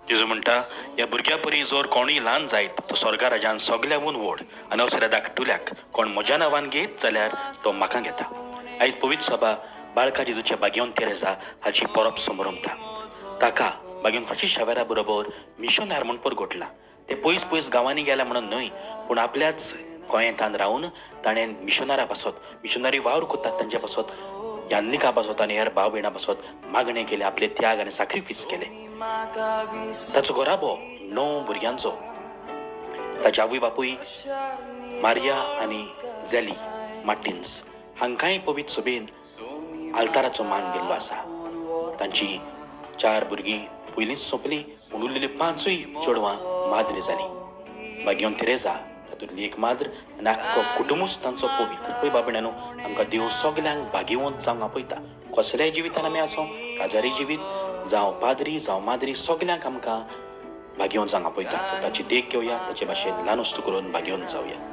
जेजू म्हणटा ह्या भुरग्या परी जोर कोणूय ल्हान जायत तो स्वर्गा राजान सगल्याहून व्हड आनी अवसऱ्या धाकटुल्याक कोण म्हज्या नांवान घेत जाल्यार तो म्हाका घेता. आयज पवित्र सभा बाळका जेजूच्या बागेवन तेरेजा हाची परब समारंभता. ताका बागेवन फाशीं शावेरा बरोबर मिशनर म्हूण परगटला. ते पयस पयस गांवांनी गेला म्हणून न्हय, पूण आपल्याच गोंयांतान रावन ताणें मिशनरां पासत मिशनरी वावर करतात तांच्या पासत यान्निका पासत आनी हेर भाव भयणां पासत मागणें केले, आपले त्याग आनी सॅक्रिफायस केले. ताचो घोराबो 9 भुरग्यांचो. ताचे आवय बापूय मारिया आनी झॅली मार्टिन्स हांकांय पवित्र सभेन आल्ताराचो मान दिल्लो आसा. तांची 4 भुरगीं पयलींच सोंपलीं, पूण उरलेलीं 5 चेडवां माद्री जालीं. बागेवन तेरेजा तातूंतली एक माद्र आनी आख्खो कुटुंबूच तांचो पवित्र. पळय बाबड्यानो, आमकां देव सगल्यांक बागेवंत जावंक आपयता. कसल्याय जिवितान आमी आसूं, काजारी जिवीत जावं पाद्री जावं माद्री, सगल्यांक आमकां बागेवंत जावंक आपयता. ताची देख घेवया, ताचे भाशेन ल्हान वस्तू करून बागेवंत जावया.